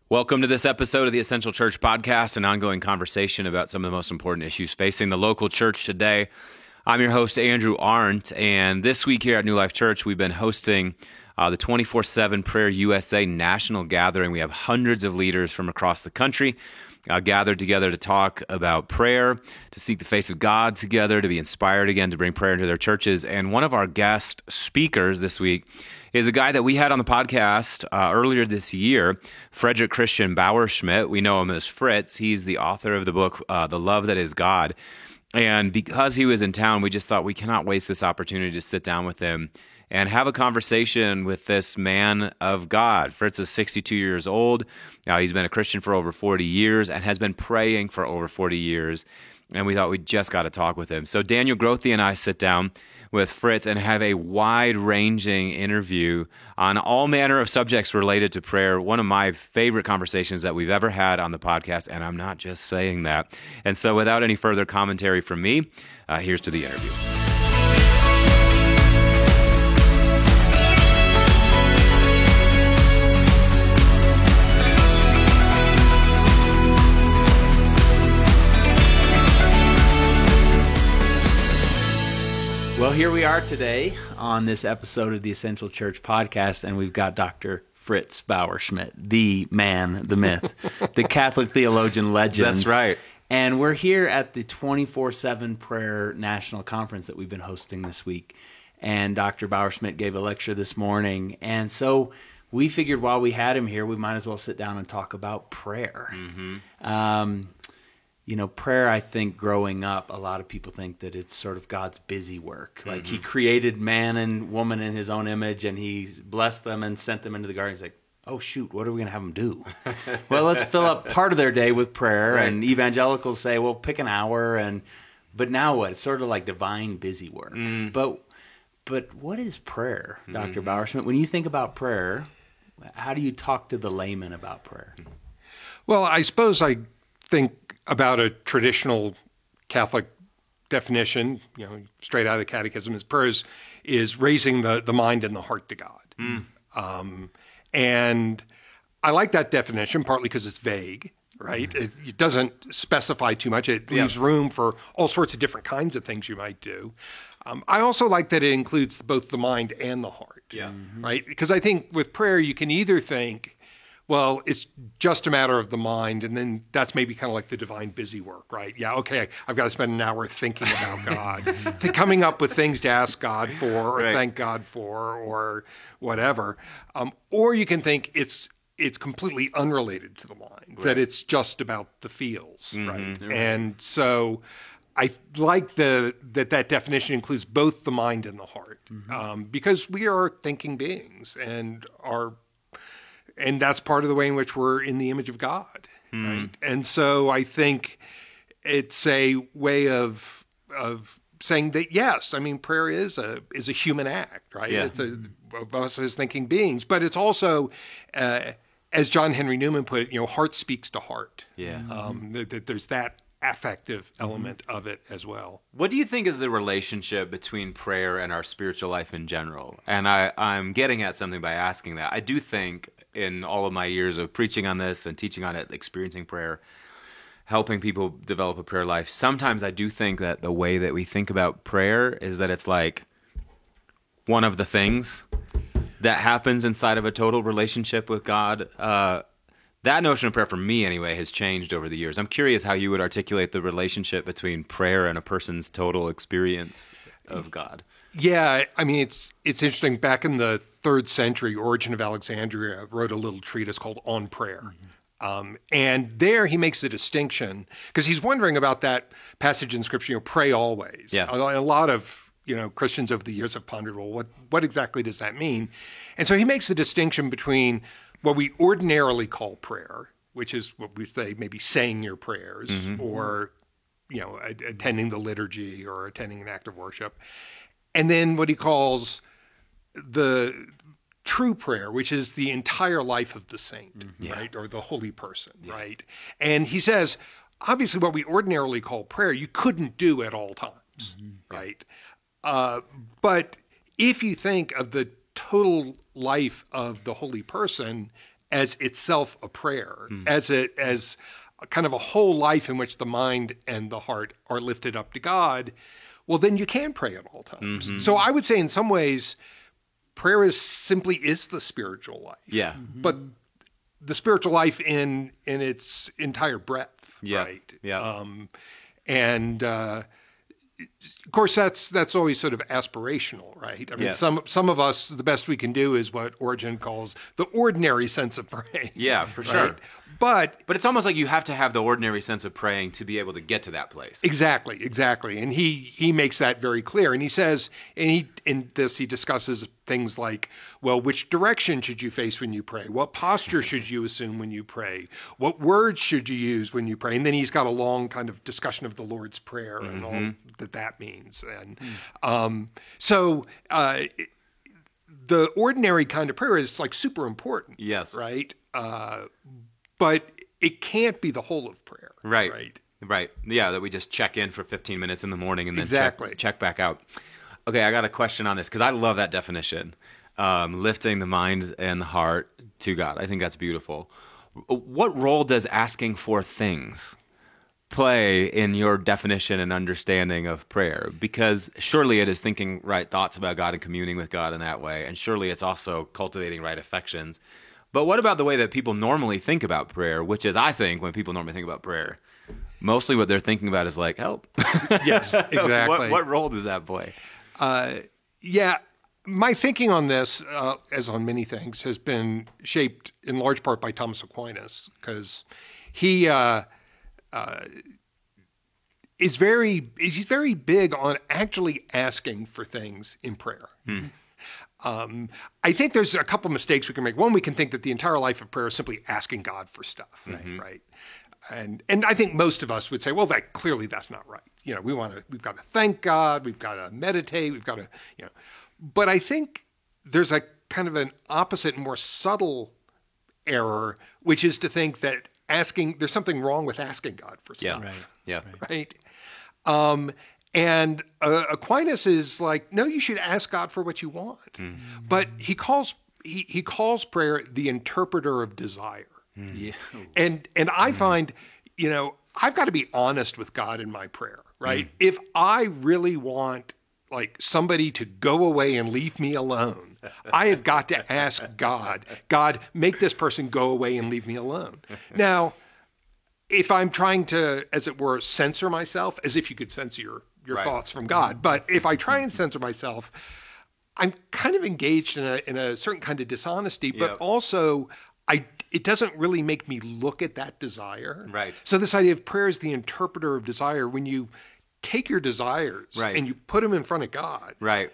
Welcome to this episode of the Essential Church Podcast, an ongoing conversation about some of the most important issues facing the local church today. I'm your host, Andrew Arndt, and this week here at New Life Church, we've been hosting the 24/7 Prayer USA National Gathering. We have hundreds of leaders from across the country gathered together to talk about prayer, to seek the face of God together, to be inspired again, to bring prayer into their churches. And one of our guest speakers this week is a guy that we had on the podcast earlier this year, Frederick Christian Bauerschmidt. We know him as Fritz. He's the author of the book, The Love That Is God. And because he was in town, we just thought we cannot waste this opportunity to sit down with him and have a conversation with this man of God. Fritz is 62 years old. Now, he's been a Christian for over 40 years and has been praying for over 40 years. And we thought we just got to talk with him. So Daniel Grothe and I sit down with Fritz and have a wide-ranging interview on all manner of subjects related to prayer. One of my favorite conversations that we've ever had on the podcast, and I'm not just saying that. And so without any further commentary from me, here's to the interview. Well, here we are today on this episode of the Essential Church Podcast, and we've got Dr. Fritz Bauerschmidt, the man, the myth, the Catholic theologian legend. That's right. And we're here at the 24/7 Prayer National Conference that we've been hosting this week. And Dr. Bauerschmidt gave a lecture this morning. And so we figured while we had him here, we might as well sit down and talk about prayer. Mm-hmm. Prayer, I think, growing up, a lot of people think that it's sort of God's busy work. Like he created man and woman in his own image, and he blessed them and sent them into the garden. He's like, oh, shoot, what are we going to have them do? Well, let's fill up part of their day with prayer. Right. And evangelicals say, well, pick an hour. But now what? It's sort of like divine busy work. Mm. But what is prayer, Dr. Bauerschmidt? When you think about prayer, how do you talk to the layman about prayer? Well, I suppose I think about a traditional Catholic definition, straight out of the Catechism, as prayer is raising the mind and the heart to God. Mm. And I like that definition, partly because it's vague, right? Mm. It doesn't specify too much. It leaves room for all sorts of different kinds of things you might do. I also like that it includes both the mind and the heart, right? Because I think with prayer, you can either think, well, it's just a matter of the mind, and then that's maybe kind of like the divine busy work, right? Yeah, okay, I've got to spend an hour thinking about God, coming up with things to ask God for or thank God for or whatever. Or you can think it's completely unrelated to the mind, that it's just about the feels, right? And so I like that definition includes both the mind and the heart, because we are thinking beings and that's part of the way in which we're in the image of God, right? And so I think it's a way of saying that, yes, I mean, prayer is a human act, right? Yeah. It's of us as thinking beings, but it's also, as John Henry Newman put it, heart speaks to heart. Yeah. There's that affective element of it as well. What do you think is the relationship between prayer and our spiritual life in general? And I'm getting at something by asking that. I do think, in all of my years of preaching on this and teaching on it, experiencing prayer, helping people develop a prayer life, sometimes I do think that the way that we think about prayer is that it's like one of the things that happens inside of a total relationship with God. That notion of prayer, for me anyway, has changed over the years. I'm curious how you would articulate the relationship between prayer and a person's total experience of God. Yeah, I mean, it's interesting. Back in the 3rd century, Origen of Alexandria wrote a little treatise called On Prayer. And there he makes the distinction, because he's wondering about that passage in Scripture, pray always. Yeah. A lot of Christians over the years have pondered, well, what exactly does that mean? And so he makes the distinction between what we ordinarily call prayer, which is what we say maybe saying your prayers, or attending the liturgy or attending an act of worship, and then what he calls the true prayer, which is the entire life of the saint, right? Or the holy person, right? And he says, obviously what we ordinarily call prayer, you couldn't do at all times, right? But if you think of the total life of the holy person as itself a prayer, as a kind of a whole life in which the mind and the heart are lifted up to God, well, then you can pray at all times. So I would say in some ways, prayer is the spiritual life. Yeah. But the spiritual life in its entire breadth, Yeah. right? Yeah. Of course, that's always sort of aspirational, right? I mean, Yeah. some of us, the best we can do is what Origen calls the ordinary sense of praying. Yeah, for right? sure. But But it's almost like you have to have the ordinary sense of praying to be able to get to that place. exactly. And he makes that very clear. And he says, he discusses things like, well, which direction should you face when you pray? What posture should you assume when you pray? What words should you use when you pray? And then he's got a long kind of discussion of the Lord's Prayer and all that means. And the ordinary kind of prayer is like super important. Yes. Right? But it can't be the whole of prayer. Right. Yeah, that we just check in for 15 minutes in the morning and then Exactly. check back out. Okay, I got a question on this because I love that definition. Lifting the mind and the heart to God. I think that's beautiful. What role does asking for things play in your definition and understanding of prayer? Because surely it is thinking right thoughts about God and communing with God in that way. And surely it's also cultivating right affections. But what about the way that people normally think about prayer, which is, I think, when people normally think about prayer, mostly what they're thinking about is like, help. Yes, exactly. What role does that play? Yeah, my thinking on this, as on many things, has been shaped in large part by Thomas Aquinas, because he's very big on actually asking for things in prayer. I think there's a couple mistakes we can make. One, we can think that the entire life of prayer is simply asking God for stuff, right? And I think most of us would say, well, that's not right. You know, we've got to thank God, we've got to meditate, we've got to, But I think there's a kind of an opposite, more subtle error, which is to think that there's something wrong with asking God for stuff. Yeah. Right? And Aquinas is like, no, you should ask God for what you want. But he calls prayer the interpreter of desire. Yeah. And I find, I've got to be honest with God in my prayer, right? If I really want like somebody to go away and leave me alone, I have got to ask God, make this person go away and leave me alone. Now, if I'm trying to, as it were, censor myself, as if you could censor your thoughts from God, but if I try and censor myself, I'm kind of engaged in a certain kind of dishonesty, but also it doesn't really make me look at that desire. Right. So this idea of prayer is the interpreter of desire. When you take your desires and you put them in front of God, Right.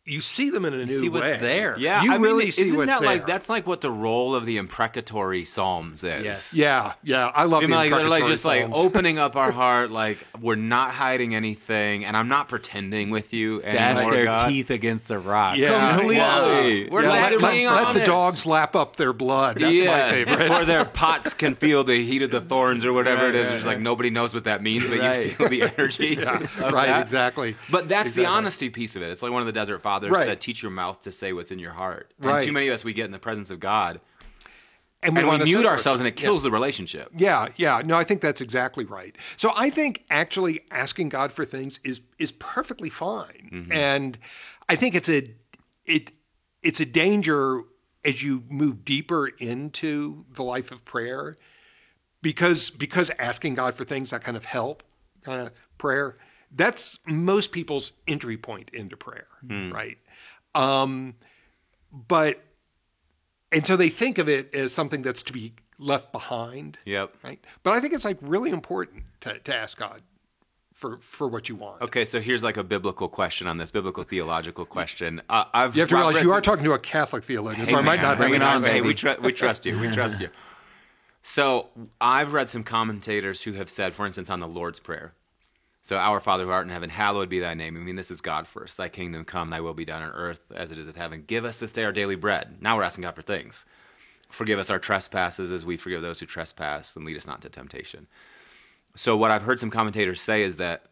you see them in a new see way. what's there. Yeah, you really see isn't what's that there. like that's like what the role of the imprecatory psalms is? Yes. Yeah, I love the Like they're like imprecatory just like psalms. opening up our heart, like we're not hiding anything, and I'm not pretending with you Dash anymore, their God. teeth against the rock. Yeah. Completely. Yeah. We're Yeah, being let the honest. dogs lap up their blood. That's my favorite. Before their pots can feel the heat of the thorns or whatever it is. There's like nobody knows what that means, but you feel the energy. Right, that. exactly. But that's the Exactly. honesty piece of it. It's like one of the Desert Fathers Right. said, teach your mouth to say what's in your heart. And Right. too many of us, we get in the presence of God And and we wanna mute censor ourselves and it kills the relationship. Yeah. No, I think that's exactly right. So I think actually asking God for things is perfectly fine. And I think it's a danger as you move deeper into the life of prayer, because asking God for things, that kind of help, kind of prayer, that's most people's entry point into prayer, right? And so they think of it as something that's to be left behind. Yep. Right. But I think it's like really important to ask God for what you want. Okay, so here's like a biblical question on this, biblical theological question. You have to realize you are talking to a Catholic theologian, so I might not bring it on, recognize Hey, baby. we trust you. We trust you. So I've read some commentators who have said, for instance, on the Lord's Prayer. So, Our Father who art in heaven, hallowed be thy name. I mean, this is God first. Thy kingdom come, thy will be done on earth as it is in heaven. Give us this day our daily bread. Now we're asking God for things. Forgive us our trespasses as we forgive those who trespass, and lead us not into temptation. So what I've heard some commentators say is that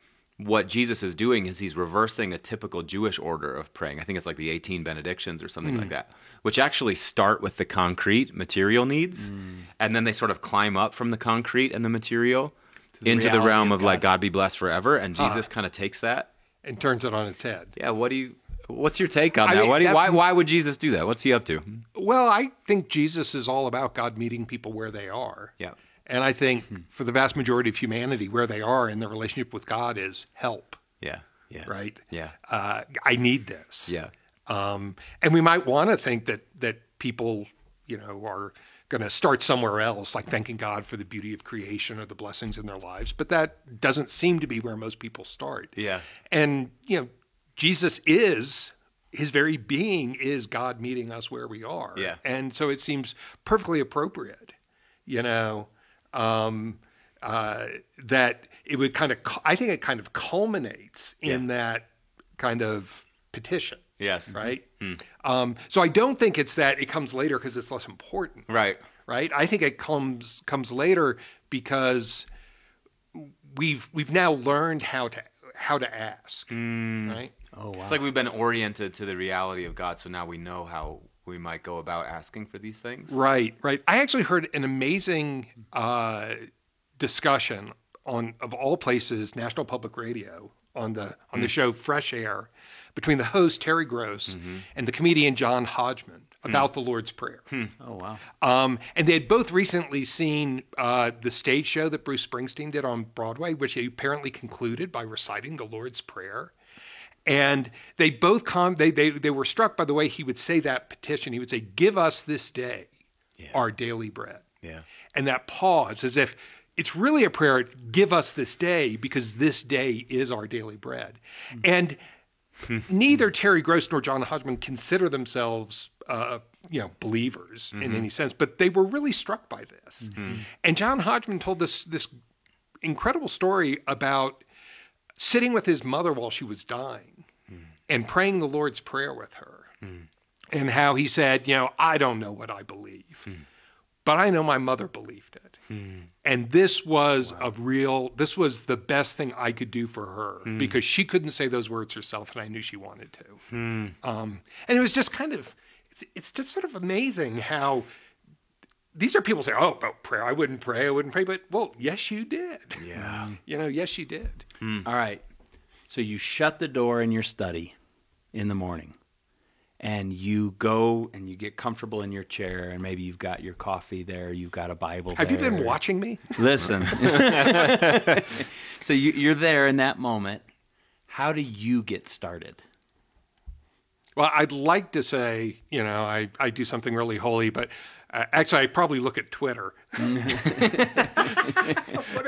what Jesus is doing is he's reversing a typical Jewish order of praying. I think it's like the 18 benedictions or something like that, which actually start with the concrete material needs, and then they sort of climb up from the concrete and the material into the realm of like, God be blessed forever. And Jesus kind of takes that and turns it on its head. Yeah. What's your take on that? mean, Why would Jesus do that? What's he up to? Well, I think Jesus is all about God meeting people where they are. Yeah. And I think for the vast majority of humanity, where they are in their relationship with God is help. Yeah. Yeah. Right? Yeah. I need this. Yeah. And we might want to think that people, are going to start somewhere else, like thanking God for the beauty of creation or the blessings in their lives. But that doesn't seem to be where most people start. Yeah. And, Jesus his very being is God meeting us where we are. Yeah. And so it seems perfectly appropriate, that it would I think it kind of culminates in that kind of petition. Yes. Right. So I don't think it's that it comes later because it's less important. Right. Right. I think it comes later because we've now learned how to ask. Right. Oh, wow. It's like we've been oriented to the reality of God, so now we know how we might go about asking for these things. Right. I actually heard an amazing discussion of all places, National Public Radio, on the show Fresh Air, between the host Terry Gross and the comedian John Hodgman about the Lord's Prayer. Oh, wow. And they had both recently seen the stage show that Bruce Springsteen did on Broadway, which he apparently concluded by reciting the Lord's Prayer. And they both they were struck by the way he would say that petition. He would say, "Give us this day our daily bread." Yeah. And that pause, as if it's really a prayer, give us this day, because this day is our daily bread. And neither Terry Gross nor John Hodgman consider themselves believers in any sense, but they were really struck by this. And John Hodgman told this incredible story about sitting with his mother while she was dying and praying the Lord's Prayer with her. And how he said, I don't know what I believe, but I know my mother believed it. And this was this was the best thing I could do for her because she couldn't say those words herself and I knew she wanted to. And it was just it's just sort of amazing how these are people say, oh, about prayer, I wouldn't pray. But, well, yes, you did. Yeah. Yes, you did. All right. So you shut the door in your study in the morning and you go and you get comfortable in your chair and maybe you've got your coffee there, you've got a Bible Have there. you been watching me? Listen. So you're there in that moment. How do you get started? Well, I'd like to say, I do something really holy, but actually I probably look at Twitter.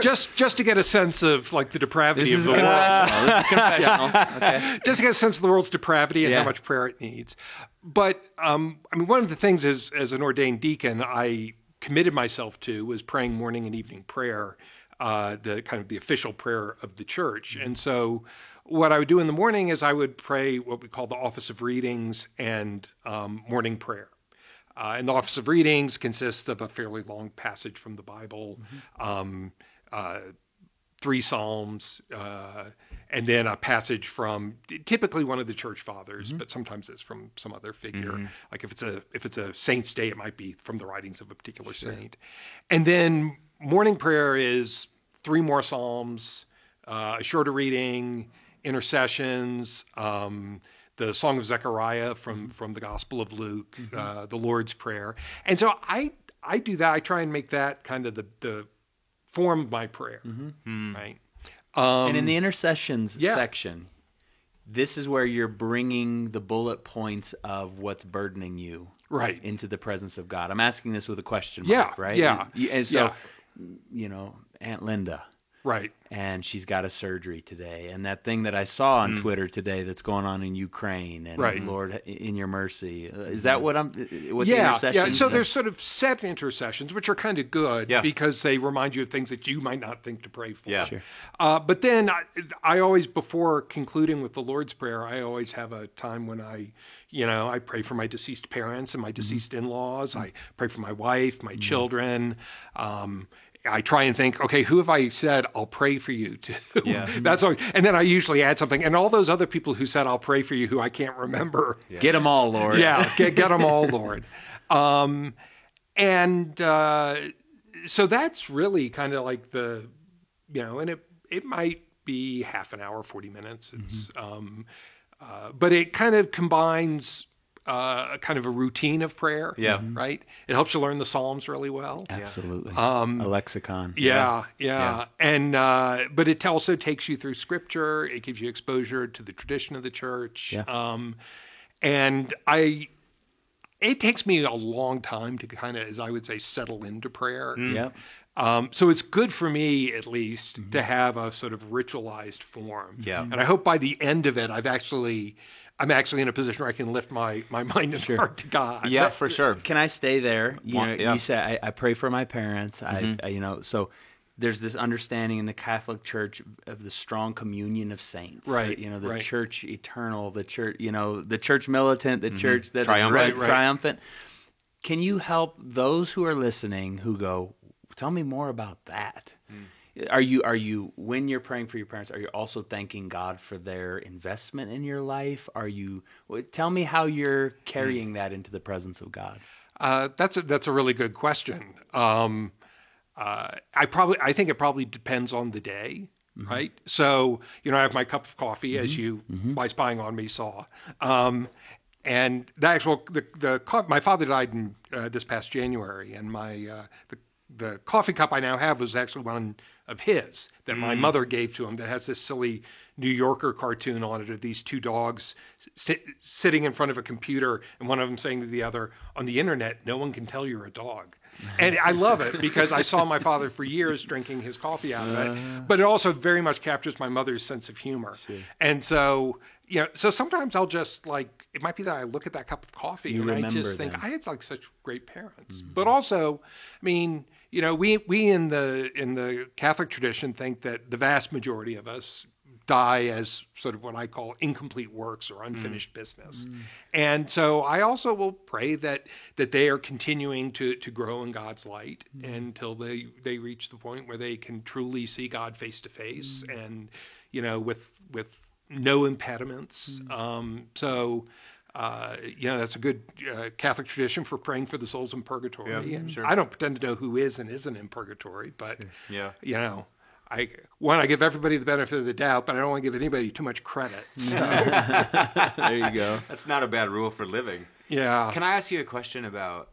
just to get a sense of like the depravity of the world. This is confessional. Okay. Just to get a sense of the world's depravity and how much prayer it needs. But one of the things as an ordained deacon I committed myself to was praying morning and evening prayer, the official prayer of the church. And so what I would do in the morning is I would pray what we call the Office of Readings and morning prayer. And the Office of Readings consists of a fairly long passage from the Bible, 3 Psalms, and then a passage from typically one of the church fathers, but sometimes it's from some other figure. Like if it's a saint's day, it might be from the writings of a particular saint. And then morning prayer is 3 more Psalms, a shorter reading, intercessions, the Song of Zechariah from the Gospel of Luke, the Lord's Prayer. And so I do that. I try and make that kind of the form of my prayer, right? And in the intercessions section, this is where you're bringing the bullet points of what's burdening you into the presence of God. I'm asking this with a question mark, right? Yeah. And so, Aunt Linda. Right. And she's got a surgery today. And that thing that I saw on Twitter today that's going on in Ukraine and Lord, in your mercy. Is that what the intercessions? Yeah. So there's sort of set intercessions, which are kind of good because they remind you of things that you might not think to pray for. Yeah. Sure. But then I always, before concluding with the Lord's Prayer, I always have a time when I pray for my deceased parents and my deceased in-laws. I pray for my wife, my children, I try and think, okay, who have I said I'll pray for you to? Yeah. That's always, and then I usually add something. And all those other people who said I'll pray for you who I can't remember. Yeah. Get them all, Lord. Yeah, get them all, Lord. So that's really kind of like the, and it might be half an hour, 40 minutes. It's, but it kind of combines kind of a routine of prayer. Yeah. Right? It helps you learn the Psalms really well. Absolutely. A lexicon. Yeah. And, but it also takes you through scripture. It gives you exposure to the tradition of the church. Yeah. And it takes me a long time to kind of, as I would say, settle into prayer. Yep. So it's good for me, at least, to have a sort of ritualized form. Yeah. And I hope by the end of it, I'm actually in a position where I can lift my mind and heart to God. Yeah, for sure. Can I stay there? Yeah. You say I pray for my parents. I so there's this understanding in the Catholic Church of the strong communion of saints. Right. The church eternal, the church, the church militant, the church that Triumphant. is triumphant. Can you help those who are listening who go, tell me more about that? Are you when you're praying for your parents, are you also thanking God for their investment in your life? Tell me how you're carrying that into the presence of God. That's a really good question. I think it probably depends on the day, right? So, I have my cup of coffee, as you, by spying on me, saw. And my father died in this past January, and the coffee cup I now have was actually one of his that my mother gave to him that has this silly New Yorker cartoon on it of these two dogs sitting in front of a computer, and one of them saying to the other, on the internet, no one can tell you're a dog. And I love it because I saw my father for years drinking his coffee out of it. But it also very much captures my mother's sense of humor. Sure. And so, so sometimes I'll just it might be that I look at that cup of coffee and I just think, I had such great parents. But also, we in the Catholic tradition think that the vast majority of us die as sort of what I call incomplete works or unfinished business. And so I also will pray that they are continuing to grow in God's light until they reach the point where they can truly see God face to face and, with no impediments. That's a good Catholic tradition for praying for the souls in purgatory. Yeah, and sure. I don't pretend to know who is and isn't in purgatory, but, I give everybody the benefit of the doubt, but I don't want to give anybody too much credit. So. There you go. That's not a bad rule for living. Yeah. Can I ask you a question about,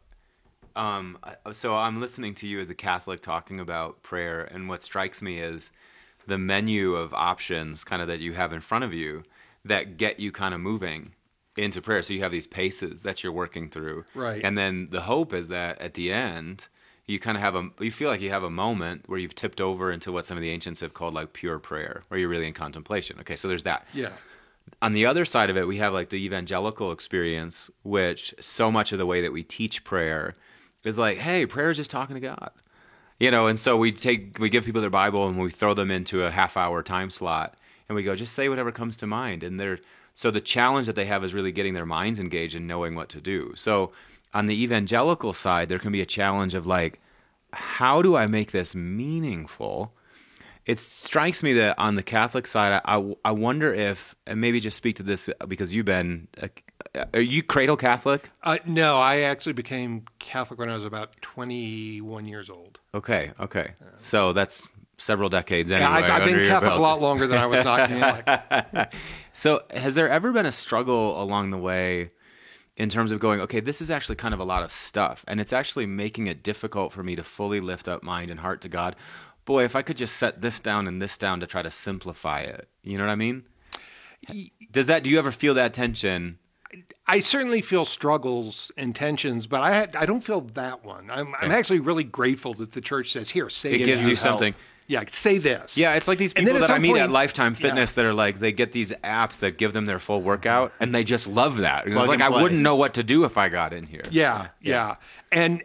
so I'm listening to you as a Catholic talking about prayer, and what strikes me is the menu of options kind of that you have in front of you that get you kind of moving into prayer. So you have these paces that you're working through. Right. And then the hope is that at the end, you kind of you feel like you have a moment where you've tipped over into what some of the ancients have called like pure prayer, where you're really in contemplation. Okay, so there's that. Yeah. On the other side of it, we have like the evangelical experience, which so much of the way that we teach prayer is like, hey, prayer is just talking to God. And so we give people their Bible and we throw them into a half-hour time slot and we go, just say whatever comes to mind. And so the challenge that they have is really getting their minds engaged and knowing what to do. So on the evangelical side, there can be a challenge of like, how do I make this meaningful? It strikes me that on the Catholic side, I wonder if, and maybe just speak to this because you've been, are you cradle Catholic? No, I actually became Catholic when I was about 21 years old. Okay. So that's several decades anyway. Yeah, I've been Catholic a lot longer than I was not Catholic. So has there ever been a struggle along the way in terms of going, okay, this is actually kind of a lot of stuff, and it's actually making it difficult for me to fully lift up mind and heart to God? Boy, if I could just set this down and this down to try to simplify it. You know what I mean? Do you ever feel that tension? I certainly feel struggles and tensions, but I don't feel that one. I'm actually really grateful that the church says, here, say it gives you something. Yeah, say this. Yeah, it's like these people that I meet at Lifetime Fitness that are like, they get these apps that give them their full workout, and they just love that. It's like, I wouldn't know what to do if I got in here. Yeah. And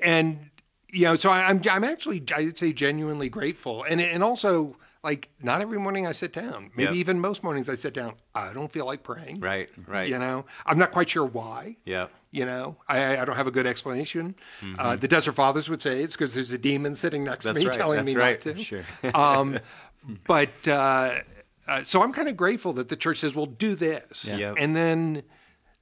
so I'm actually, I'd say, genuinely grateful. And also, like not every morning I sit down. Maybe Yep. even most mornings I sit down. I don't feel like praying. Right. You know, I'm not quite sure why. Yeah. You know, I don't have a good explanation. The Desert Fathers would say it's because there's a demon sitting next to That's me right. telling That's me right. not to. Sure. But so I'm kind of grateful that the church says, well, do this. Yeah. Yep. And then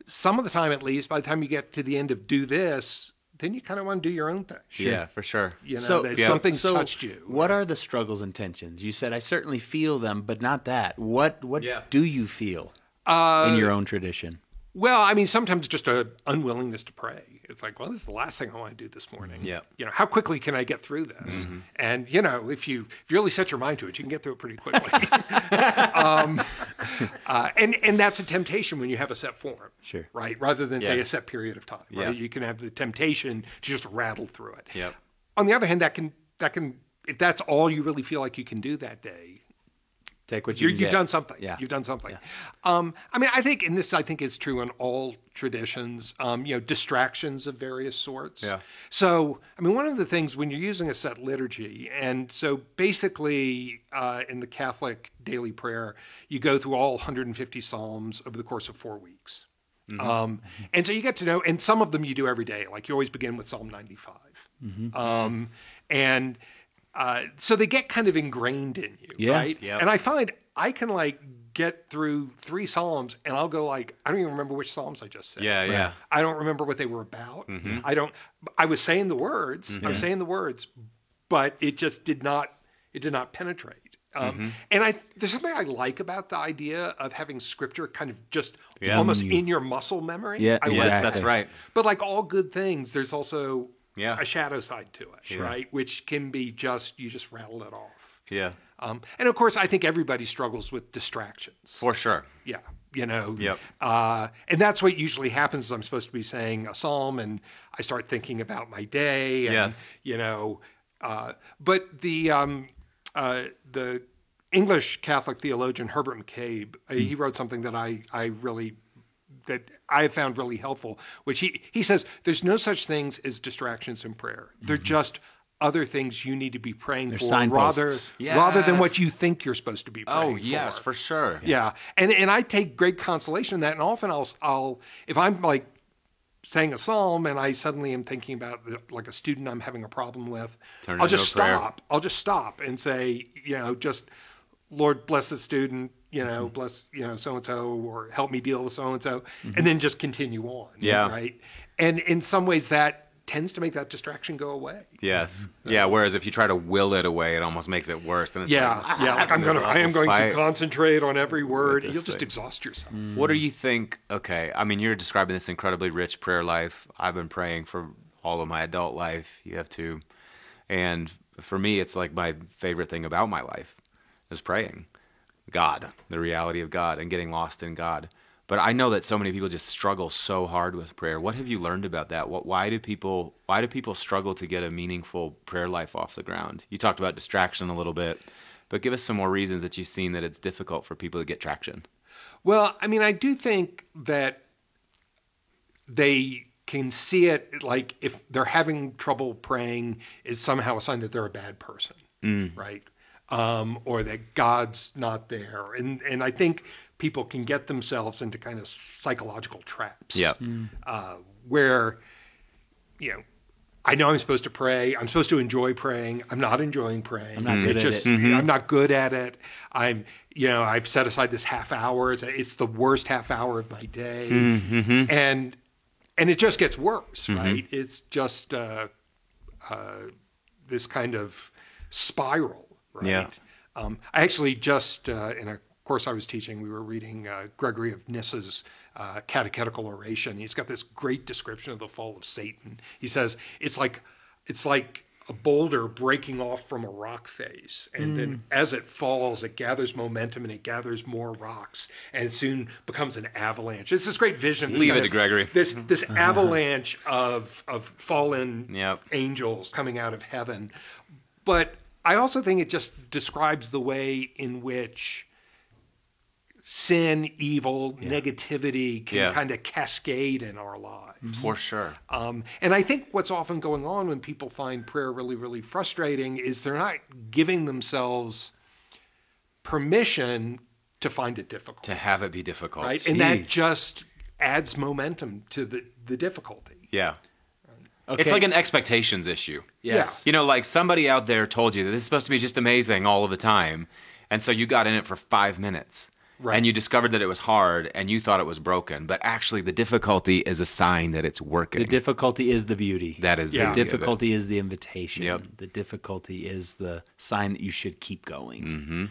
some of the time, at least, by the time you get to the end of do this, then you kind of want to do your own thing. Yeah, for sure. You know, that something's touched you. What are the struggles and tensions? You said, I certainly feel them, but not that. What Yeah. do you feel in your own tradition? Well, I mean, sometimes just an unwillingness to pray. It's like, well, this is the last thing I want to do this morning. Yeah. You know, how quickly can I get through this? And, you know, if you really set your mind to it, you can get through it pretty quickly. And that's a temptation when you have a set form. Sure. Right? Rather than, say, Yeah. a set period of time. Yeah. Right? You can have the temptation to just rattle through it. Yep. On the other hand, that can, if that's all you really feel like you can do that day, Take what you can you've get. done something. Yeah. You've done something. I mean, I think, and this I think is true in all traditions, you know, distractions of various sorts. Yeah. So, I mean, one of the things when you're using a set liturgy, and so basically in the Catholic daily prayer, you go through all 150 Psalms over the course of 4 weeks. And so you get to know, and some of them you do every day. Like you always begin with Psalm 95. And so they get kind of ingrained in you, Yeah. right? Yep. And I find I can like get through 3 Psalms and I'll go like, I don't even remember which Psalms I just said. Yeah, yeah. I don't remember what they were about. I was saying the words, I was saying the words, but it just did not penetrate. And there's something I like about the idea of having scripture kind of just almost in your muscle memory. Yeah, I like Yes, that. that's right. But like all good things, there's also Yeah. a shadow side to it, right? Which can be you just rattle it off. Yeah. And of course, I think everybody struggles with distractions. For sure. Yeah, you know. Yep. And that's what usually happens. I'm supposed to be saying a psalm, and I start thinking about my day. And, Yes. You know, but the English Catholic theologian Herbert McCabe, he wrote something that I have found really helpful, which he says there's no such things as distractions in prayer. They're just other things you need to be praying for signposts. rather than Yes. what you think you're supposed to be praying Oh, yes, for sure. Yeah. And I take great consolation in that. And often I'll if I'm like saying a psalm and I suddenly am thinking about like a student I'm having a problem with, Turn it I'll just into a prayer. stop. I'll just stop and say, you know, just Lord bless the student, you know, bless, you know, so-and-so, or help me deal with so-and-so, and then just continue on. Yeah. Right. And in some ways that tends to make that distraction go away. Yes. Yeah. Whereas if you try to will it away, it almost makes it worse. And it's Yeah. like, Yeah. Like this I am going fight to concentrate on every word. this You'll just thing. exhaust yourself. What do you think? Okay, I mean, you're describing this incredibly rich prayer life. I've been praying for all of my adult life. You have too. And for me, it's like my favorite thing about my life is praying. God, the reality of God, and getting lost in God. But I know that so many people just struggle so hard with prayer. What have you learned about that? Why do people struggle to get a meaningful prayer life off the ground? You talked about distraction a little bit, but give us some more reasons that you've seen that it's difficult for people to get traction. Well, I mean, I do think that they can see it like if they're having trouble praying is somehow a sign that they're a bad person, right? Or that God's not there. And I think people can get themselves into kind of psychological traps. Yeah. Where, you know, I know I'm supposed to pray. I'm supposed to enjoy praying. I'm not enjoying praying. I'm not good at it. I'm not good at it. I've set aside this half hour. It's the worst half hour of my day. And it just gets worse, right? It's just this kind of spiral, right? Yeah. I actually just, in a course I was teaching, we were reading Gregory of Nyssa's catechetical oration. He's got this great description of the fall of Satan. He says, it's like a boulder breaking off from a rock face. And then as it falls, it gathers momentum and it gathers more rocks. And it soon becomes an avalanche. It's this great vision. This Leave kind it to of- Gregory. This avalanche of fallen Yep. angels coming out of heaven. But I also think it just describes the way in which sin, evil, negativity can Yeah. kind of cascade in our lives. For sure. And I think what's often going on when people find prayer really, really frustrating is they're not giving themselves permission to find it difficult. To have it be difficult. Right? And that just adds momentum to the difficulty. Yeah. Okay. It's like an expectations issue. Yes. You know, like somebody out there told you that this is supposed to be just amazing all of the time. And so you got in it for 5 minutes. Right. And you discovered that it was hard and you thought it was broken. But actually, the difficulty is a sign that it's working. The difficulty is the beauty. That is Yeah. the The beauty of it. difficulty is the invitation. Yep. The difficulty is the sign that you should keep going. Mm-hmm.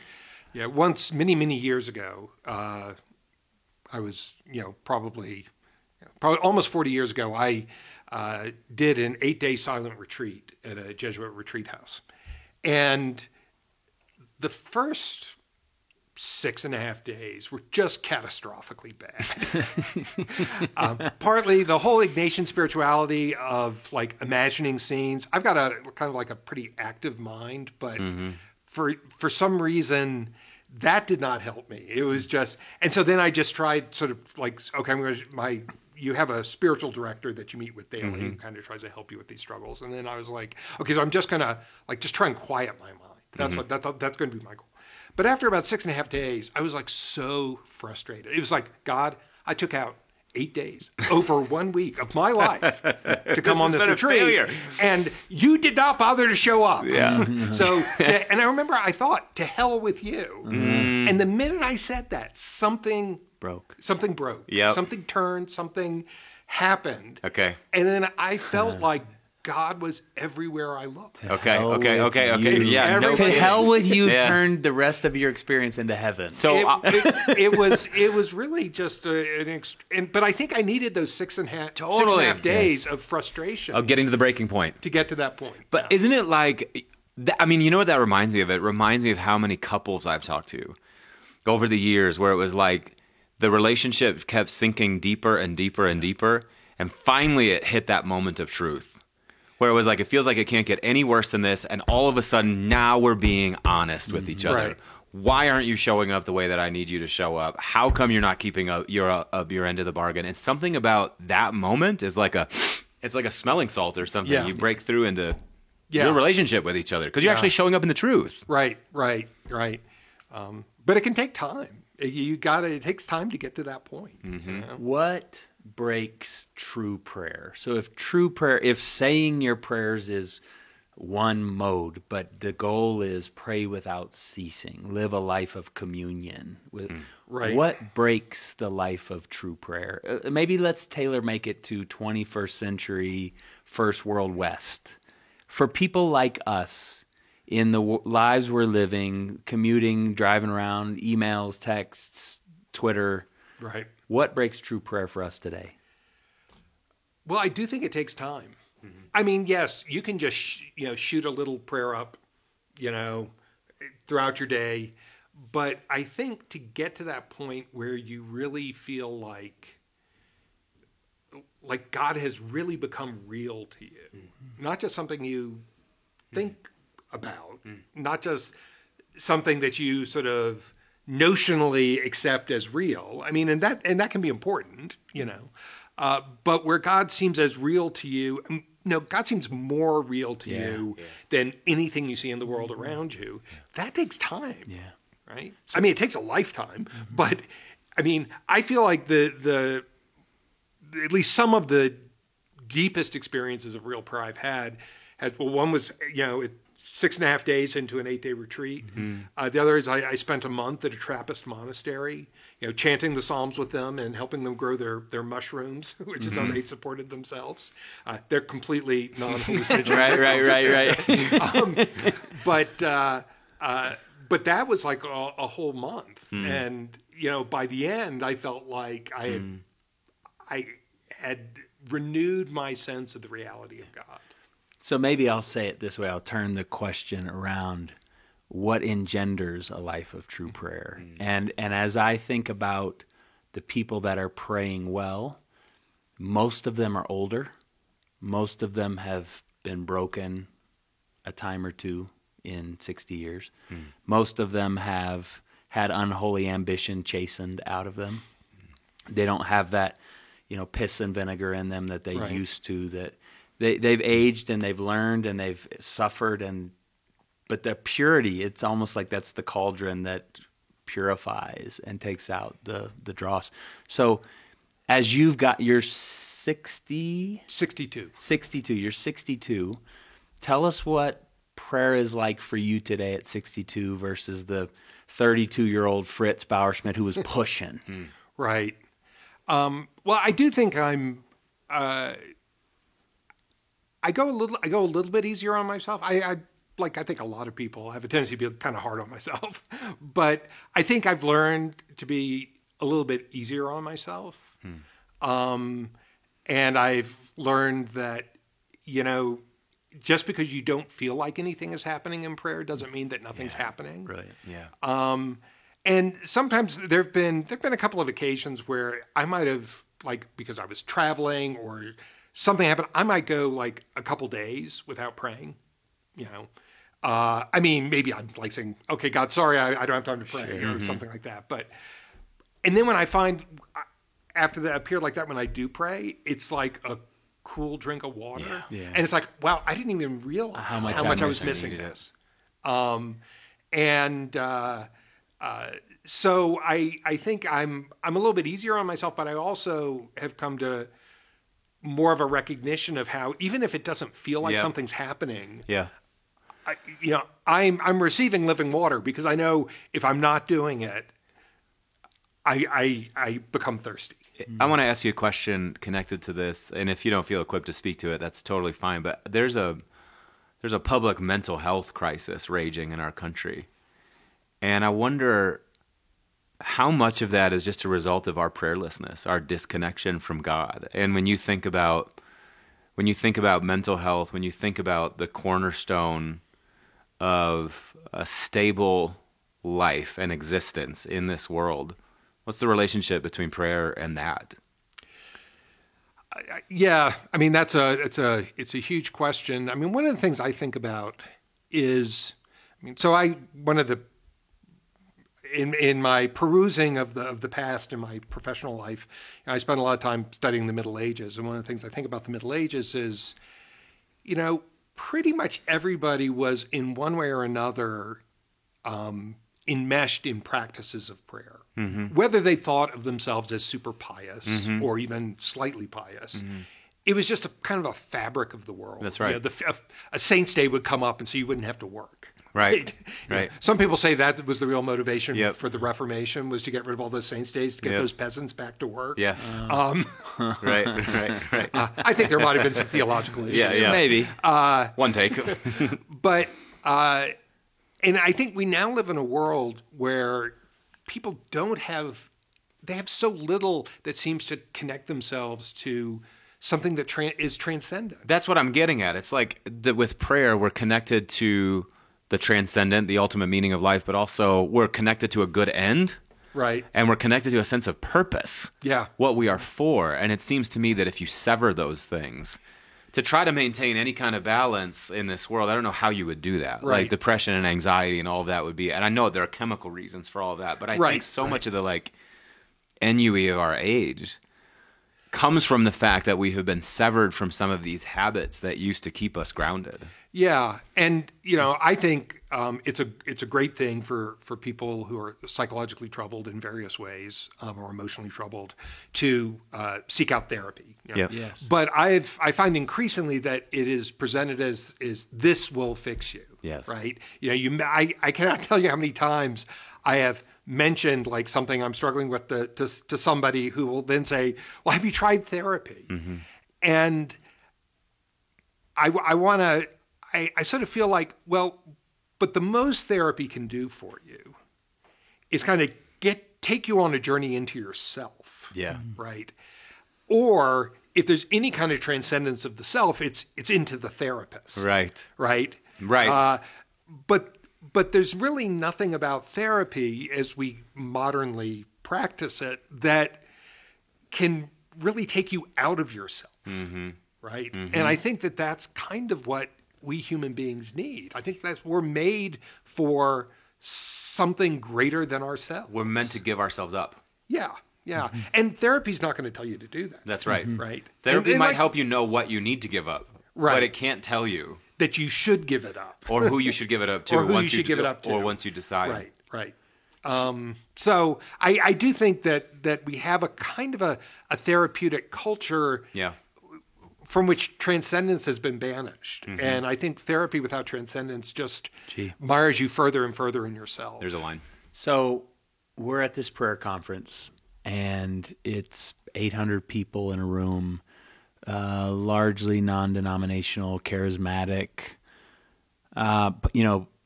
Yeah, once, many, many years ago, I was, probably almost 40 years ago, I did an 8-day silent retreat at a Jesuit retreat house. And the first 6.5 days were just catastrophically bad. Partly the whole Ignatian spirituality of like imagining scenes. I've got a kind of like a pretty active mind, but for some reason that did not help me. It was just, and so then I just tried sort of like, okay, I'm going to, you have a spiritual director that you meet with daily who kind of tries to help you with these struggles. And then I was like, okay, so I'm just going to like, just try and quiet my mind. That's going to be my goal. But after about 6.5 days, I was like so frustrated. It was like, God, I took out 8 days over 1 week of my life to come on this retreat, and you did not bother to show up. Yeah. So, and I remember I thought, to hell with you. And the minute I said that, something Broke. Yep. Something turned, something happened. Okay. And then I felt like God was everywhere I looked. Okay. hell Okay. with Okay. Okay. you. Yeah. No To To kidding. hell with you Yeah. turned the rest of your experience into heaven. So It was really just but I think I needed those 6.5 Totally. days of frustration of getting to the breaking point. to get to that point. But isn't it like, I mean, you know what that reminds me of? It reminds me of how many couples I've talked to over the years where it was like the relationship kept sinking deeper and deeper and deeper. And finally it hit that moment of truth where it was like, it feels like it can't get any worse than this. And all of a sudden now we're being honest with each other. Right. Why aren't you showing up the way that I need you to show up? How come you're not keeping up your end of the bargain? And something about that moment is like it's like a smelling salt or something. Yeah. You break through into Yeah. your relationship with each other because you're actually showing up in the truth. Right. But it can take time. It takes time to get to that point. Mm-hmm. What breaks true prayer? So if saying your prayers is one mode, but the goal is pray without ceasing, live a life of communion. Right. What breaks the life of true prayer? Maybe let's tailor make it to 21st century, first world West. For people like us, in the lives we're living, commuting, driving around, emails, texts, Twitter, Right. what breaks true prayer for us today? Well, I do think it takes time. I mean, yes, you can just shoot a little prayer up, throughout your day, but I think to get to that point where you really feel like God has really become real to you, not just something you think about, not just something that you sort of notionally accept as real. I mean, and that can be important, but where God seems as real to you, God seems more real to you than anything you see in the world around you. That takes time. Yeah. Right. I mean, it takes a lifetime, but I mean, I feel like the at least some of the deepest experiences of real prayer I've had one was 6.5 days into an 8-day retreat. The other is I spent a month at a Trappist monastery, chanting the Psalms with them and helping them grow their mushrooms, which is how they supported themselves. They're completely non-hallucinogenic. Right. But that was like a whole month, and by the end, I felt like I had renewed my sense of the reality of God. So maybe I'll say it this way. I'll turn the question around: what engenders a life of true prayer? And as I think about the people that are praying well, most of them are older. Most of them have been broken a time or two in 60 years. Most of them have had unholy ambition chastened out of them. They don't have that, piss and vinegar in them that they used to. That they've aged and they've learned and they've suffered, but the purity, it's almost like that's the cauldron that purifies and takes out the dross. So as you've got your 62, you're 62. Tell us what prayer is like for you today at 62 versus the 32-year-old Fritz Bauerschmidt who was pushing. Right. Well, I do think I'm. I go a little bit easier on myself. I think a lot of people have a tendency to be kind of hard on myself, but I think I've learned to be a little bit easier on myself. And I've learned that, just because you don't feel like anything is happening in prayer doesn't mean that nothing's happening. Right. Yeah. And sometimes there've been a couple of occasions where I might have, because I was traveling or something happened, I might go like a couple days without praying. Maybe I'm saying, okay, God, sorry, I don't have time to pray or something like that. And then when I find after that period like that, when I do pray, it's like a cool drink of water. Yeah. And it's like, wow, I didn't even realize how much I was missing this. So I think I'm a little bit easier on myself, but I also have come to more of a recognition of how, even if it doesn't feel like something's happening, I'm receiving living water, because I know if I'm not doing it, I become thirsty. I want to ask you a question connected to this, and if you don't feel equipped to speak to it, that's totally fine. But there's a public mental health crisis raging in our country, and I wonder how much of that is just a result of our prayerlessness, our disconnection from God. And when you think about mental health, when you think about the cornerstone of a stable life and existence in this world, what's the relationship between prayer and that? Yeah, it's a huge question. One of the things I think about is, in my perusing of the past in my professional life, I spent a lot of time studying the Middle Ages, and one of the things I think about the Middle Ages is, pretty much everybody was in one way or another enmeshed in practices of prayer. Whether they thought of themselves as super pious or even slightly pious, it was just a kind of a fabric of the world. That's right. A saint's day would come up, and so you wouldn't have to work. Right. Some people say that was the real motivation for the Reformation, was to get rid of all those saints' days, to get those peasants back to work. Yeah. Right. I think there might have been some theological issues. Yeah. Maybe. One take. But, and I think we now live in a world where people they have so little that seems to connect themselves to something that is transcendent. That's what I'm getting at. It's like with prayer, we're connected to the transcendent, the ultimate meaning of life, but also we're connected to a good end. Right. And we're connected to a sense of purpose. Yeah. What we are for. And it seems to me that if you sever those things, to try to maintain any kind of balance in this world, I don't know how you would do that. Right. Like depression and anxiety and all of that would be, and I know there are chemical reasons for all of that, but I think so much of the ennui of our age comes from the fact that we have been severed from some of these habits that used to keep us grounded. Yeah, and I think it's a great thing for people who are psychologically troubled in various ways or emotionally troubled to seek out therapy. Yes. But I find increasingly that it is presented as this will fix you. Yes. Right. I cannot tell you how many times I have mentioned something I'm struggling with to somebody who will then say, "Well, have you tried therapy?" And I sort of feel like, well, but the most therapy can do for you is kind of take you on a journey into yourself. Yeah. Right. Or if there's any kind of transcendence of the self, it's into the therapist. Right. Right. Right. But there's really nothing about therapy as we modernly practice it that can really take you out of yourself. Right. And I think that that's kind of what we human beings need. I think we're made for something greater than ourselves. We're meant to give ourselves up. Yeah. And therapy's not going to tell you to do that. That's right. Right. Therapy and might help you know what you need to give up. Right. But it can't tell you that you should give it up. Or who you should give it up to. Or who you should give it up to. Or once you decide. Right. So I do think that we have a kind of a therapeutic culture from which transcendence has been banished. Mm-hmm. And I think therapy without transcendence just mires you further and further in yourself. There's a line. So we're at this prayer conference, and it's 800 people in a room, largely non-denominational, charismatic.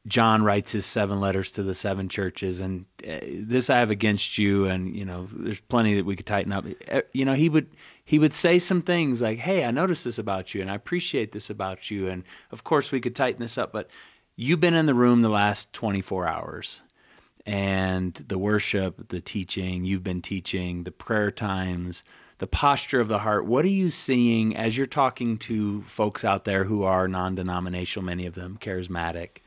John writes his 7 letters to the 7 churches, and this I have against you, and there's plenty that we could tighten up. He would say some things like, "Hey, I noticed this about you, and I appreciate this about you, and of course we could tighten this up, but you've been in the room the last 24 hours, and the worship, the teaching, you've been teaching, the prayer times, the posture of the heart. What are you seeing as you're talking to folks out there who are non-denominational, many of them charismatic?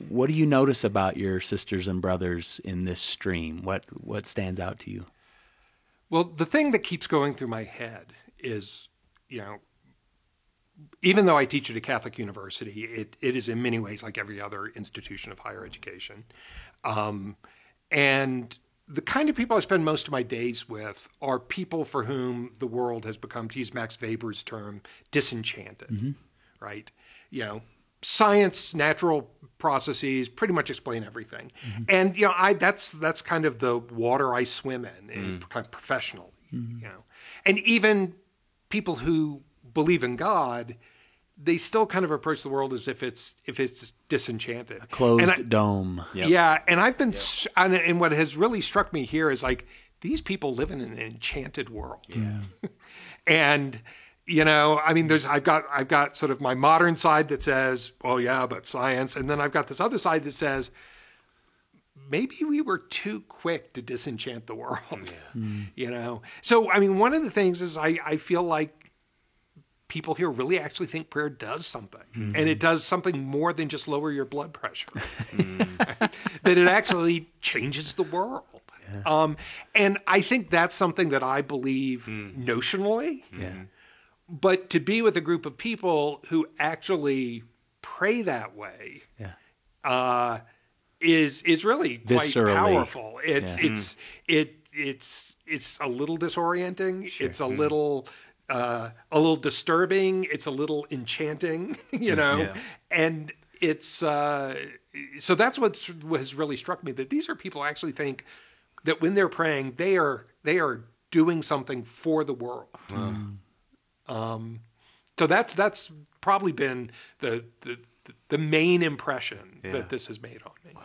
What do you notice about your sisters and brothers in this stream? What stands out to you?" Well, the thing that keeps going through my head is, even though I teach at a Catholic university, it is in many ways like every other institution of higher education. And the kind of people I spend most of my days with are people for whom the world has become, to use Max Weber's term, disenchanted, right? Science, natural processes pretty much explain everything. And, that's kind of the water I swim in kind of professionally, And even people who believe in God, they still kind of approach the world as if it's disenchanted. A closed dome. Yep. Yeah, and I've been, and what has really struck me here is like, these people live in an enchanted world. Yeah. And, I've got sort of my modern side that says, "Oh yeah, but science," and then I've got this other side that says, maybe we were too quick to disenchant the world. Yeah. So one of the things is I feel like people here really actually think prayer does something, and it does something more than just lower your blood pressure. That it actually changes the world. Yeah. And I think that's something that I believe notionally. Yeah. But to be with a group of people who actually pray that way is really quite viscerally powerful. It's a little disorienting. Sure. It's a little disturbing. It's a little enchanting, and it's so that's what has really struck me, that these are people who actually think that when they're praying, they are doing something for the world. Wow. So that's probably been the main impression that this has made on me. Wow.